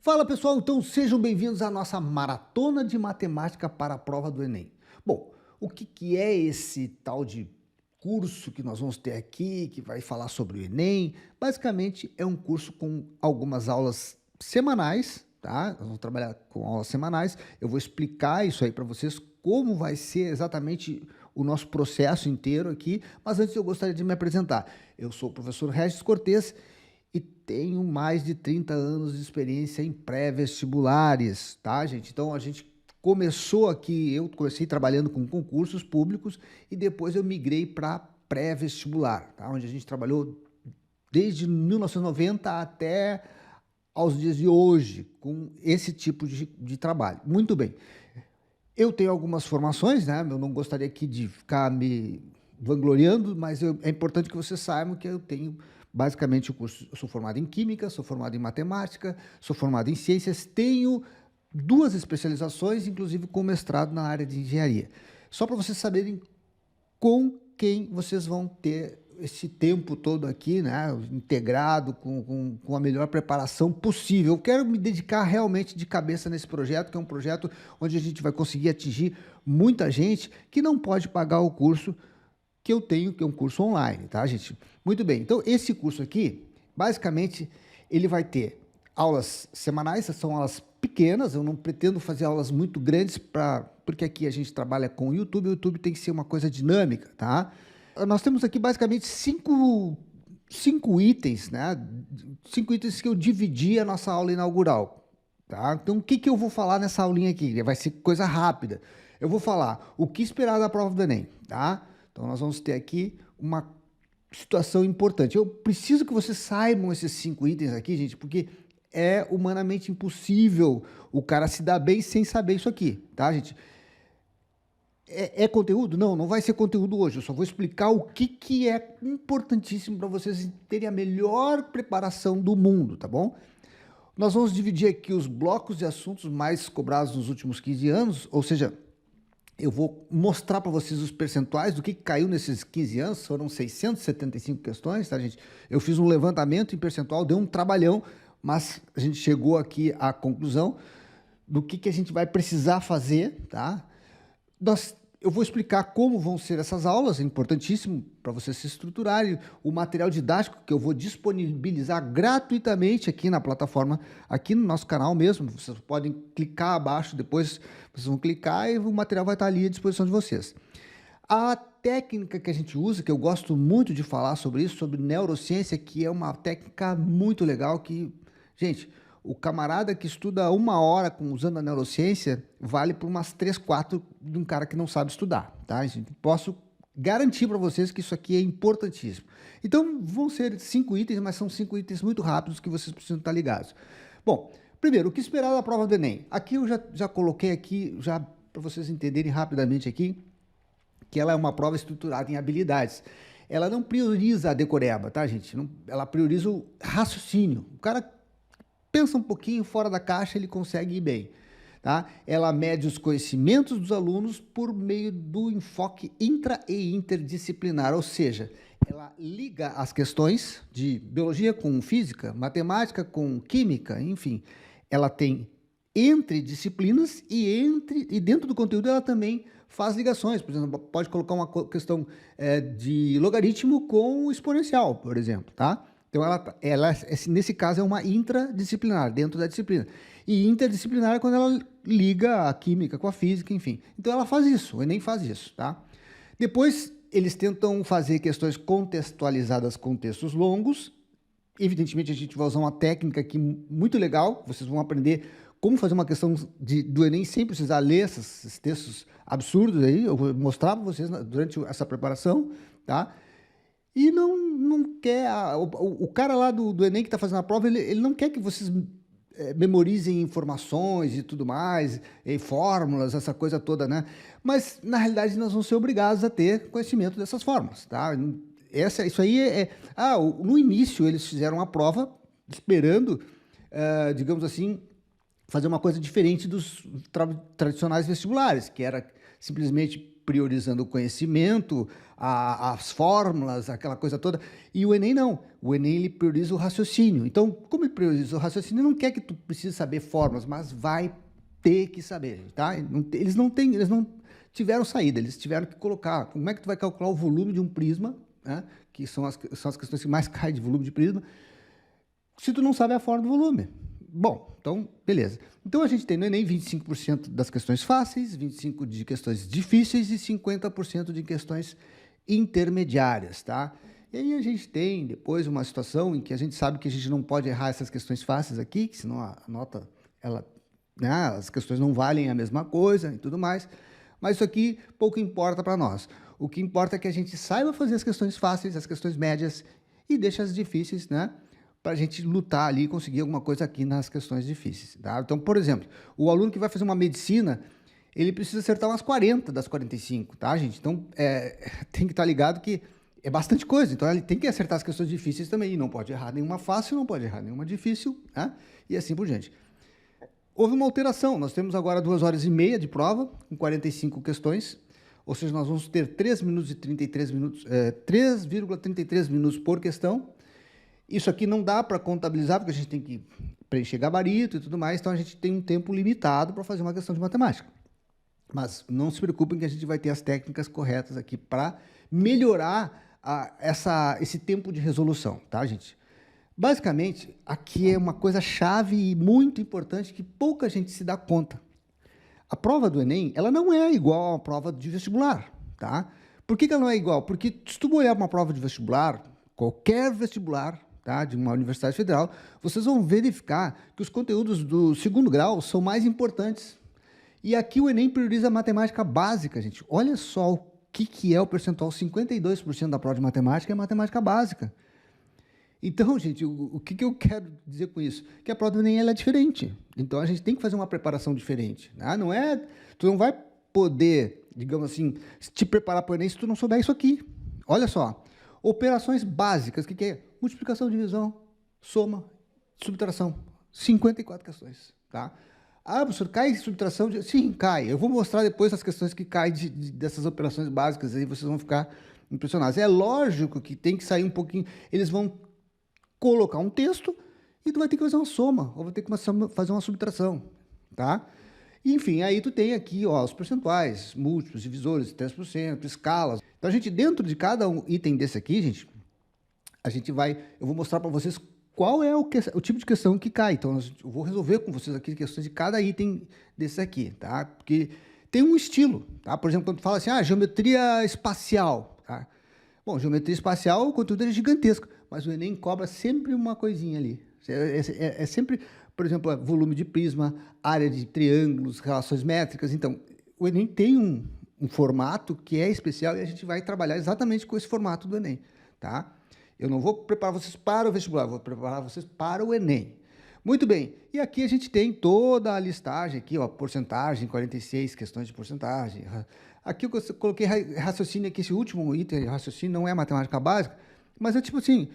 Fala pessoal, então sejam bem-vindos à nossa maratona de matemática para a prova do Enem. Bom, o que é esse tal de curso que nós vamos ter aqui, que vai falar sobre o Enem? Basicamente é um curso com algumas aulas semanais, tá? Nós vamos trabalhar com aulas semanais, eu vou explicar isso aí para vocês, como vai ser exatamente o nosso processo inteiro aqui, mas antes eu gostaria de me apresentar. Eu sou o professor Regis Cortez e tenho mais de 30 anos de experiência em pré-vestibulares, tá, gente? Então a gente começou aqui, eu comecei trabalhando com concursos públicos e depois eu migrei para pré-vestibular, tá? Onde a gente trabalhou desde 1990 até aos dias de hoje com esse tipo de trabalho. Muito bem. Eu tenho algumas formações, né? Eu não gostaria aqui de ficar me vangloriando, mas é importante que vocês saibam que eu tenho basicamente o curso. Eu sou formado em Química, sou formado em Matemática, sou formado em Ciências, tenho duas especializações, inclusive com mestrado na área de Engenharia. Só para vocês saberem com quem vocês vão ter esse tempo todo aqui, né, integrado com a melhor preparação possível. Eu quero me dedicar realmente de cabeça nesse projeto, que é um projeto onde a gente vai conseguir atingir muita gente que não pode pagar o curso que eu tenho, que é um curso online, tá, gente? Muito bem, então esse curso aqui, basicamente, ele vai ter aulas semanais, são aulas pequenas, eu não pretendo fazer aulas muito grandes, porque aqui a gente trabalha com o YouTube tem que ser uma coisa dinâmica, tá? Nós temos aqui basicamente cinco itens, né? 5 itens que eu dividi a nossa aula inaugural, tá? Então, o que eu vou falar nessa aulinha aqui? Vai ser coisa rápida. Eu vou falar o que esperar da prova do Enem, tá? Então, nós vamos ter aqui uma situação importante. Eu preciso que vocês saibam esses 5 itens aqui, gente, porque é humanamente impossível o cara se dar bem sem saber isso aqui, tá, gente? É conteúdo? Não, não vai ser conteúdo hoje. Eu só vou explicar o que é importantíssimo para vocês terem a melhor preparação do mundo, tá bom? Nós vamos dividir aqui os blocos de assuntos mais cobrados nos últimos 15 anos, ou seja, eu vou mostrar para vocês os percentuais do que caiu nesses 15 anos, foram 675 questões, tá, gente? Eu fiz um levantamento em percentual, deu um trabalhão, mas a gente chegou aqui à conclusão do que a gente vai precisar fazer, tá? Eu vou explicar como vão ser essas aulas, é importantíssimo para vocês se estruturarem, o material didático que eu vou disponibilizar gratuitamente aqui na plataforma, aqui no nosso canal mesmo, vocês podem clicar abaixo, depois vocês vão clicar e o material vai estar ali à disposição de vocês. A técnica que a gente usa, que eu gosto muito de falar sobre isso, sobre neurociência, que é uma técnica muito legal que, gente, o camarada que estuda 1 hora usando a neurociência vale por umas 3, 4 de um cara que não sabe estudar, tá? Posso garantir para vocês que isso aqui é importantíssimo. Então, vão ser 5 itens, mas são 5 itens muito rápidos que vocês precisam estar ligados. Bom, primeiro, o que esperar da prova do Enem? Aqui eu já coloquei aqui, já para vocês entenderem rapidamente aqui, que ela é uma prova estruturada em habilidades. Ela não prioriza a decoreba, tá, gente? Ela prioriza o raciocínio. O cara pensa um pouquinho fora da caixa, ele consegue ir bem, tá? Ela mede os conhecimentos dos alunos por meio do enfoque intra e interdisciplinar, ou seja, ela liga as questões de biologia com física, matemática com química, enfim, ela tem entre disciplinas e dentro do conteúdo ela também faz ligações. Por exemplo, pode colocar uma questão de logaritmo com exponencial, por exemplo, tá? Então, nesse caso, é uma intradisciplinar, dentro da disciplina. E interdisciplinar é quando ela liga a química com a física, enfim. Então, ela faz isso, o Enem faz isso, tá? Depois, eles tentam fazer questões contextualizadas com textos longos. Evidentemente, a gente vai usar uma técnica aqui muito legal. Vocês vão aprender como fazer uma questão do Enem sem precisar ler esses textos absurdos aí. Eu vou mostrar para vocês durante essa preparação, tá? E não quer, o cara lá do Enem que está fazendo a prova, ele não quer que vocês memorizem informações e tudo mais, e fórmulas, essa coisa toda, né? Mas, na realidade, nós vamos ser obrigados a ter conhecimento dessas fórmulas, tá? Isso aí no início eles fizeram a prova esperando, digamos assim, fazer uma coisa diferente dos tradicionais vestibulares, que era simplesmente priorizando o conhecimento, as fórmulas, aquela coisa toda. E o Enem não. O Enem ele prioriza o raciocínio. Então, como ele prioriza o raciocínio, ele não quer que tu precise saber fórmulas, mas vai ter que saber, tá? Eles não tiveram saída, eles tiveram que colocar. Como é que tu vai calcular o volume de um prisma, né? Que são as questões que mais caem de volume de prisma, se tu não sabe a forma do volume. Bom, então, beleza. Então, a gente tem no Enem 25% das questões fáceis, 25% de questões difíceis e 50% de questões intermediárias, tá? E aí a gente tem depois uma situação em que a gente sabe que a gente não pode errar essas questões fáceis aqui, que senão a nota, ela, né, as questões não valem a mesma coisa e tudo mais, mas isso aqui pouco importa para nós. O que importa é que a gente saiba fazer as questões fáceis, as questões médias e deixa as difíceis, né? Para a gente lutar ali e conseguir alguma coisa aqui nas questões difíceis. Tá? Então, por exemplo, o aluno que vai fazer uma medicina, ele precisa acertar umas 40 das 45, tá, gente? Então, tem que estar ligado que é bastante coisa, então ele tem que acertar as questões difíceis também, e não pode errar nenhuma fácil, não pode errar nenhuma difícil, né? E assim por diante. Houve uma alteração, nós temos agora 2h30 de prova, com 45 questões, ou seja, nós vamos ter 3,33 minutos por questão. Isso aqui não dá para contabilizar, porque a gente tem que preencher gabarito e tudo mais, então a gente tem um tempo limitado para fazer uma questão de matemática. Mas não se preocupem que a gente vai ter as técnicas corretas aqui para melhorar esse tempo de resolução, tá, gente? Basicamente, aqui é uma coisa chave e muito importante que pouca gente se dá conta. A prova do Enem, ela não é igual a uma prova de vestibular, tá? Por que ela não é igual? Porque se tu olhar uma prova de vestibular, qualquer vestibular, tá, de uma universidade federal, vocês vão verificar que os conteúdos do segundo grau são mais importantes. E aqui o Enem prioriza a matemática básica, gente. Olha só o que é o percentual, 52% da prova de matemática é matemática básica. Então, gente, o que eu quero dizer com isso? Que a prova do Enem ela é diferente. Então, a gente tem que fazer uma preparação diferente. Né? Tu não vai poder, digamos assim, te preparar para o Enem se tu não souber isso aqui. Olha só. Operações básicas, o que é? Multiplicação, divisão, soma, subtração. 54 questões, tá? Ah, professor, cai subtração? Sim, cai. Eu vou mostrar depois as questões que caem dessas operações básicas, aí vocês vão ficar impressionados. É lógico que tem que sair um pouquinho, eles vão colocar um texto e tu vai ter que fazer uma soma, ou vai ter que fazer uma subtração, tá? Enfim, aí tu tem aqui, ó, os percentuais, múltiplos, divisores, 3%, escalas. Então, a gente, dentro de cada item desse aqui, gente, eu vou mostrar para vocês qual é o tipo de questão que cai. Então, eu vou resolver com vocês aqui questões de cada item desse aqui, tá? Porque tem um estilo, tá? Por exemplo, quando tu fala assim, geometria espacial, tá? Bom, geometria espacial, o conteúdo é gigantesco, mas o Enem cobra sempre uma coisinha ali. É sempre, por exemplo, volume de prisma, área de triângulos, relações métricas. Então, o Enem tem um formato que é especial e a gente vai trabalhar exatamente com esse formato do Enem, tá? Eu não vou preparar vocês para o vestibular, vou preparar vocês para o Enem. Muito bem, e aqui a gente tem toda a listagem aqui, ó, porcentagem, 46 questões de porcentagem. Aqui eu coloquei raciocínio aqui, esse último item, raciocínio, não é matemática básica, mas é tipo assim,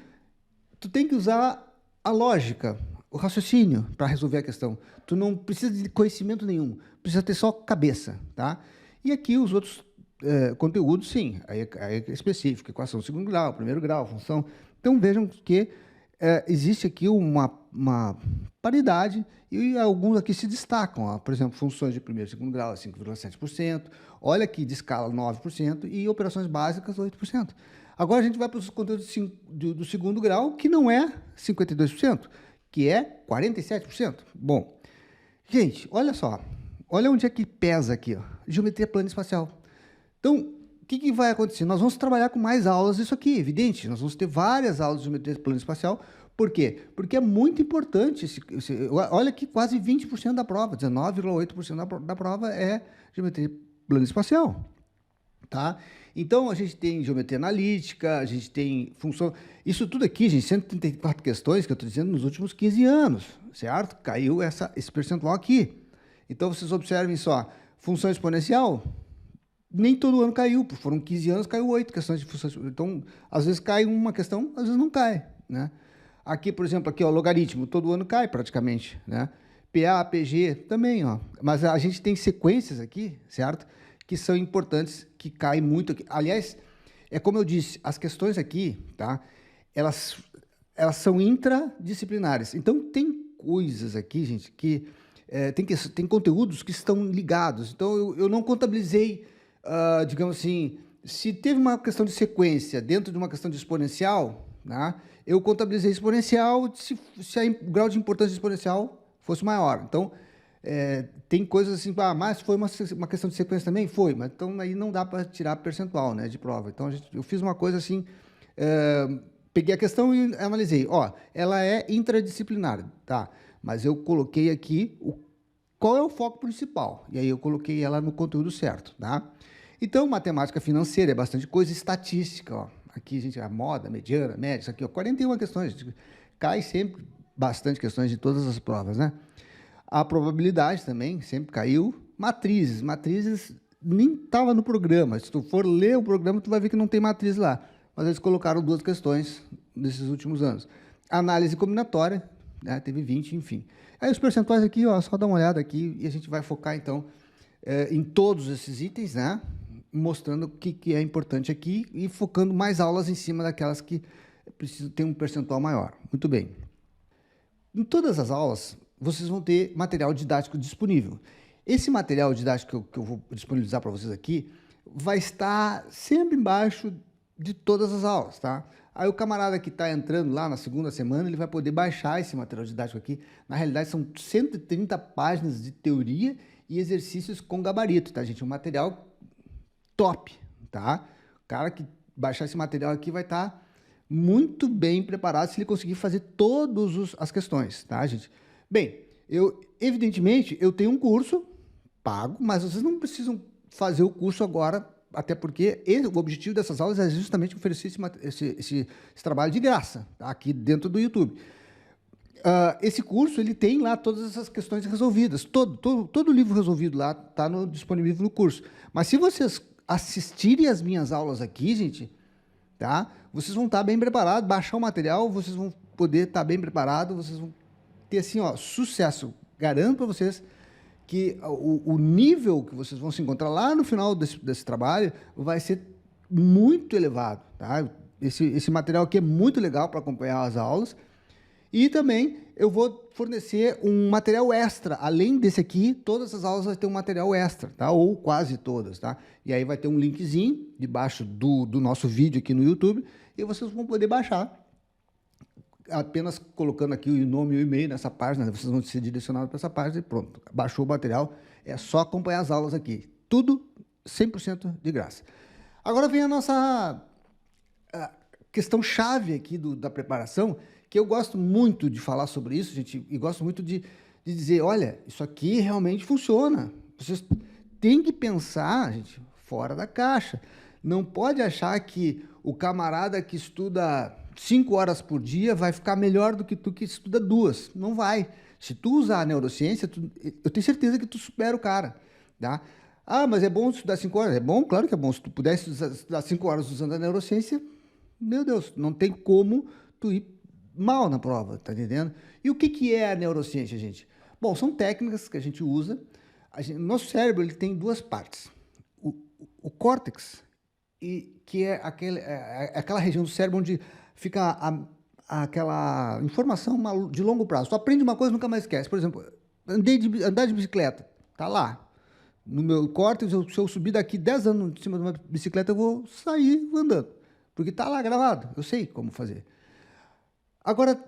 tu tem que usar a lógica, o raciocínio para resolver a questão. Tu não precisa de conhecimento nenhum, precisa ter só cabeça, tá? E aqui os outros conteúdos, sim, aí é específico, equação de segundo grau, primeiro grau, função. Então, vejam que existe aqui uma paridade e alguns aqui se destacam. Ó. Por exemplo, funções de primeiro e segundo grau, 5,7%. Olha aqui, de escala, 9%. E operações básicas, 8%. Agora, a gente vai para os conteúdos do segundo grau, que não é 52%, que é 47%. Bom, gente, olha só. Olha onde é que pesa aqui, ó. Geometria plana espacial. Então, o que vai acontecer? Nós vamos trabalhar com mais aulas disso aqui, evidente. Nós vamos ter várias aulas de geometria plana espacial. Por quê? Porque é muito importante. Olha aqui, quase 20% da prova, 19,8% da prova é geometria plana espacial. Tá? Então, a gente tem geometria analítica, a gente tem função... Isso tudo aqui, gente, 134 questões que eu estou dizendo nos últimos 15 anos, certo? Caiu esse percentual aqui. Então, vocês observem só, função exponencial... Nem todo ano caiu, foram 15 anos, caiu 8 questões de funções. Então, às vezes cai uma questão, às vezes não cai, né? Aqui, por exemplo, aqui, ó, logaritmo, todo ano cai praticamente, né? PA, PG também, ó. Mas a gente tem sequências aqui, certo? Que são importantes, que caem muito aqui. Aliás, é como eu disse, as questões aqui, tá? Elas, elas são intradisciplinares. Então, tem coisas aqui, gente, tem conteúdos que estão ligados. Então, eu não contabilizei, digamos assim, se teve uma questão de sequência dentro de uma questão de exponencial, né? Eu contabilizei exponencial se o grau de importância exponencial fosse maior. Então, tem coisas assim, mas foi uma questão de sequência também? Foi, mas então aí não dá para tirar percentual, né, de prova. Então, eu fiz uma coisa assim, peguei a questão e analisei. Ó, ela é intradisciplinar, tá? Mas eu coloquei aqui qual é o foco principal. E aí eu coloquei ela no conteúdo certo, tá? Então, matemática financeira é bastante coisa, estatística, ó. Aqui, gente, a moda, mediana, média, isso aqui, ó, 41 questões. Cai sempre bastante questões de todas as provas, né? A probabilidade também sempre caiu. Matrizes. Matrizes nem estava no programa. Se tu for ler o programa, tu vai ver que não tem matriz lá. Mas eles colocaram 2 questões nesses últimos anos. Análise combinatória, né? Teve 20, enfim. Aí os percentuais aqui, ó, só dá uma olhada aqui e a gente vai focar, então, em todos esses itens, né? Mostrando o que é importante aqui e focando mais aulas em cima daquelas que precisam ter um percentual maior. Muito bem. Em todas as aulas, vocês vão ter material didático disponível. Esse material didático que eu vou disponibilizar para vocês aqui vai estar sempre embaixo de todas as aulas, tá? Aí o camarada que está entrando lá na segunda semana, ele vai poder baixar esse material didático aqui. Na realidade, são 130 páginas de teoria e exercícios com gabarito, tá, gente? Um material top, tá? O cara que baixar esse material aqui vai estar muito bem preparado se ele conseguir fazer todas as questões, tá, gente? Bem, evidentemente, eu tenho um curso pago, mas vocês não precisam fazer o curso agora, até porque o objetivo dessas aulas é justamente oferecer esse trabalho de graça, tá? Aqui dentro do YouTube. Esse curso, ele tem lá todas essas questões resolvidas, todo livro resolvido lá está disponível no curso. Mas se vocês assistirem as minhas aulas aqui, gente, tá? Vocês vão estar bem preparados, baixar o material, vocês vão poder estar bem preparados, vocês vão ter, assim, ó, sucesso. Garanto para vocês que o nível que vocês vão se encontrar lá no final desse trabalho vai ser muito elevado, tá? Esse material aqui é muito legal para acompanhar as aulas. E também eu vou fornecer um material extra. Além desse aqui, todas as aulas vão ter um material extra, tá? Ou quase todas, tá? E aí vai ter um linkzinho debaixo do nosso vídeo aqui no YouTube e vocês vão poder baixar. Apenas colocando aqui o nome e o e-mail nessa página, vocês vão ser direcionados para essa página e pronto. Baixou o material, é só acompanhar as aulas aqui. Tudo 100% de graça. Agora vem a nossa questão chave aqui da preparação, que eu gosto muito de falar sobre isso, gente, e gosto muito de dizer, olha, isso aqui realmente funciona. Vocês têm que pensar, gente, fora da caixa. Não pode achar que o camarada que estuda 5 horas por dia vai ficar melhor do que tu que estuda 2. Não vai. Se tu usar a neurociência, eu tenho certeza que tu supera o cara, tá? Mas é bom estudar 5 horas? É bom, claro que é bom. Se tu pudesse estudar 5 horas usando a neurociência, meu Deus, não tem como tu ir mal na prova, tá entendendo? E o que é a neurociência, gente? Bom, são técnicas que a gente usa. Nosso cérebro, ele tem 2 partes. O córtex, que é aquela região do cérebro onde fica aquela informação de longo prazo. Tu aprende uma coisa e nunca mais esquece. Por exemplo, andar de bicicleta, tá lá. No meu córtex, se eu subir daqui 10 anos em cima de uma bicicleta, eu vou sair andando. Porque tá lá gravado, eu sei como fazer. Agora,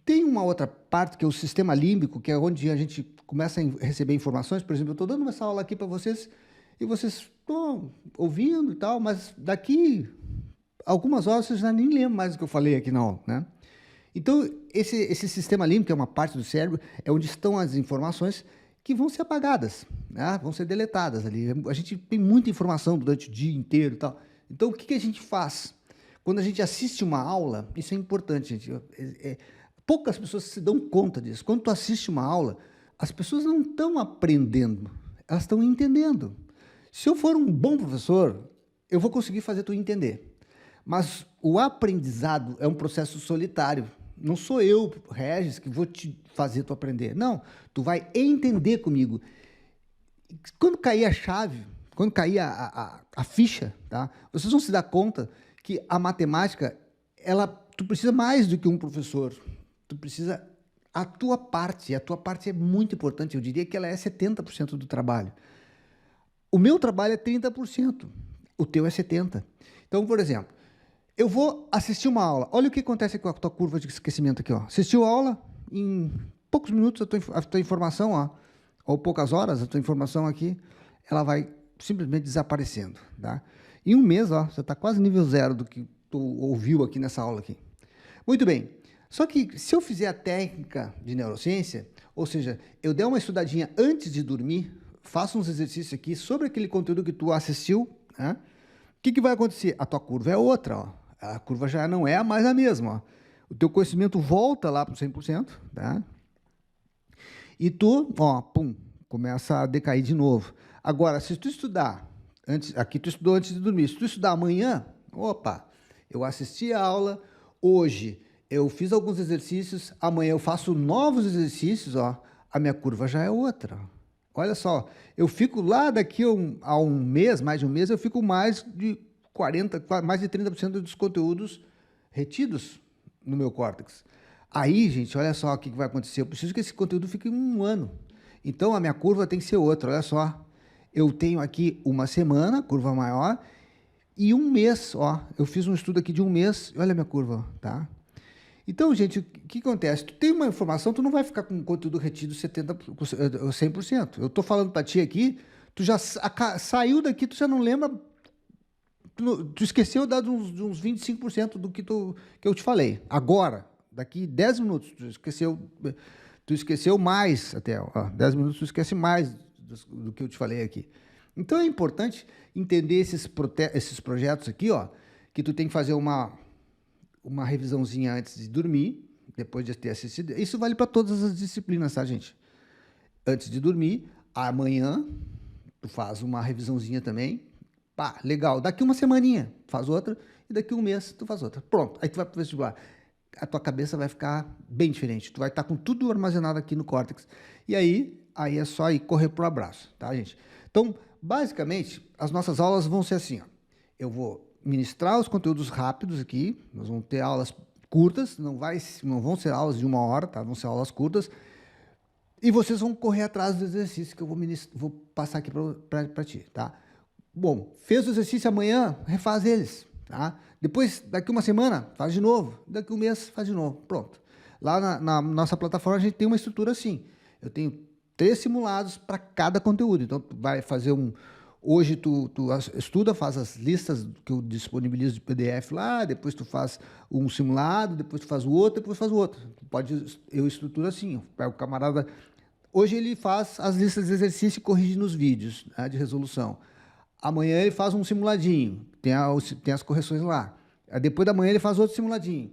tem uma outra parte que é o sistema límbico, que é onde a gente começa a receber informações. Por exemplo, eu estou dando essa aula aqui para vocês e vocês estão ouvindo e tal, mas daqui algumas horas vocês já nem lembram mais do que eu falei aqui na aula, né? Então, esse sistema límbico, que é uma parte do cérebro, é onde estão as informações que vão ser apagadas, né? Vão ser deletadas ali. A gente tem muita informação durante o dia inteiro e tal. Então, o que a gente faz? Quando a gente assiste uma aula, isso é importante, gente. Poucas pessoas se dão conta disso. Quando tu assiste uma aula, as pessoas não estão aprendendo, elas estão entendendo. Se eu for um bom professor, eu vou conseguir fazer tu entender. Mas o aprendizado é um processo solitário, Não sou eu, Regis, que vou te fazer tu aprender. Não, tu vai entender comigo. Quando cair a chave, quando cair a ficha, tá? Vocês vão se dar conta que a matemática, tu precisa mais do que um professor. Tu precisa a tua parte, e a tua parte é muito importante. Eu diria que ela é 70% do trabalho. O meu trabalho é 30%, o teu é 70%. Então, por exemplo, eu vou assistir uma aula. Olha o que acontece com a tua curva de esquecimento aqui, ó. Assistiu a aula, em poucos minutos a tua informação, ó, ou poucas horas, a tua informação aqui, ela vai simplesmente desaparecendo, tá? Em um mês, ó, você está quase nível zero do que tu ouviu aqui nessa aula aqui. Muito bem. Só que se eu fizer a técnica de neurociência, ou seja, eu der uma estudadinha antes de dormir, faço uns exercícios aqui sobre aquele conteúdo que tu assistiu, né? O que vai acontecer? A tua curva é outra, ó. A curva já não é mais a mesma, ó. O teu conhecimento volta lá para o 100%, tá? E tu, ó, pum, começa a decair de novo. Agora, se tu estudar, aqui tu estudou antes de dormir, se tu estudar amanhã, opa, eu assisti a aula, hoje eu fiz alguns exercícios, amanhã eu faço novos exercícios, ó, a minha curva já é outra. Olha só, eu fico lá daqui a um mês, mais de um mês, eu fico mais de 30% dos conteúdos retidos no meu córtex. Aí, gente, olha só o que vai acontecer. Eu preciso que esse conteúdo fique um ano. Então, a minha curva tem que ser outra. Olha só, eu tenho aqui uma semana, curva maior, e um mês, ó. Eu fiz um estudo aqui de um mês, olha a minha curva, tá? Então, gente, o que acontece? Tu tem uma informação, tu não vai ficar com o conteúdo retido 100%. Eu estou falando para ti aqui, tu já saiu daqui, tu já não lembra, tu esqueceu de uns 25% do que eu te falei. Agora, daqui 10 minutos, tu esqueceu mais até, ó, 10 minutos tu esquece mais do que eu te falei aqui. Então, é importante entender esses projetos aqui, ó, que tu tem que fazer uma revisãozinha antes de dormir, depois de ter assistido. Isso vale para todas as disciplinas, tá, gente? Antes de dormir, amanhã, tu faz uma revisãozinha também. Pá, legal. Daqui uma semaninha, faz outra. E daqui um mês, tu faz outra. Pronto. Aí tu vai pro vestibular. A tua cabeça vai ficar bem diferente. Tu vai estar com tudo armazenado aqui no córtex. E aí é só ir correr pro abraço, tá, gente? Então, basicamente, as nossas aulas vão ser assim, ó. Eu vou ministrar os conteúdos rápidos aqui, nós vamos ter aulas curtas, não vão ser aulas de 1 hora, tá? Vão ser aulas curtas, e vocês vão correr atrás dos exercícios que eu vou passar aqui para ti, tá? Bom, fez o exercício amanhã, refaz eles, tá? Depois, daqui uma semana, faz de novo, daqui um mês, faz de novo, pronto. Lá na nossa plataforma a gente tem uma estrutura assim, eu tenho 3 simulados para cada conteúdo, então tu vai fazer hoje tu estuda, faz as listas que eu disponibilizo de PDF lá, depois tu faz um simulado, depois tu faz o outro, depois faz o outro. Eu estruturo assim, eu pego o camarada. Hoje ele faz as listas de exercício e corrige nos vídeos, né, de resolução. Amanhã ele faz um simuladinho, tem as correções lá. Aí depois da manhã ele faz outro simuladinho.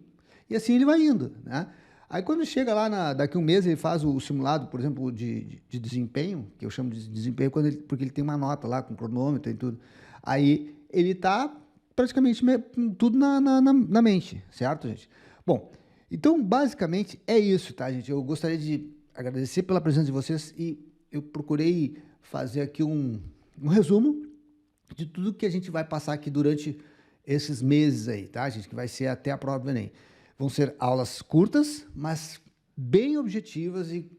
E assim ele vai indo, né? Aí quando chega lá, daqui um mês, ele faz o simulado, por exemplo, de desempenho, que eu chamo de desempenho porque ele tem uma nota lá, com cronômetro e tudo. Aí ele está praticamente tudo na mente, certo, gente? Bom, então basicamente é isso, tá, gente? Eu gostaria de agradecer pela presença de vocês e eu procurei fazer aqui um resumo de tudo que a gente vai passar aqui durante esses meses aí, tá, gente? Que vai ser até a prova do Enem. Vão ser aulas curtas, mas bem objetivas e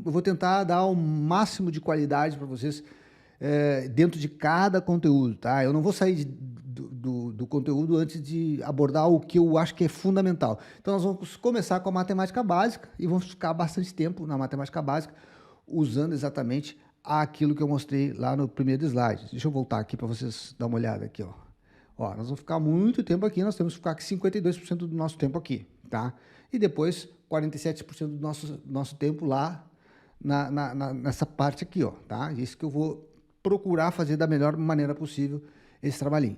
eu vou tentar dar o máximo de qualidade para vocês dentro de cada conteúdo, tá? Eu não vou sair do conteúdo antes de abordar o que eu acho que é fundamental. Então, nós vamos começar com a matemática básica e vamos ficar bastante tempo na matemática básica usando exatamente aquilo que eu mostrei lá no primeiro slide. Deixa eu voltar aqui para vocês dar uma olhada aqui, ó. Ó, nós vamos ficar muito tempo aqui, nós temos que ficar com 52% do nosso tempo aqui, tá? E depois 47% do nosso tempo lá nessa parte aqui, ó, tá? Isso que eu vou procurar fazer da melhor maneira possível esse trabalhinho.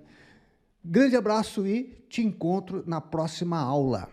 Grande abraço e te encontro na próxima aula.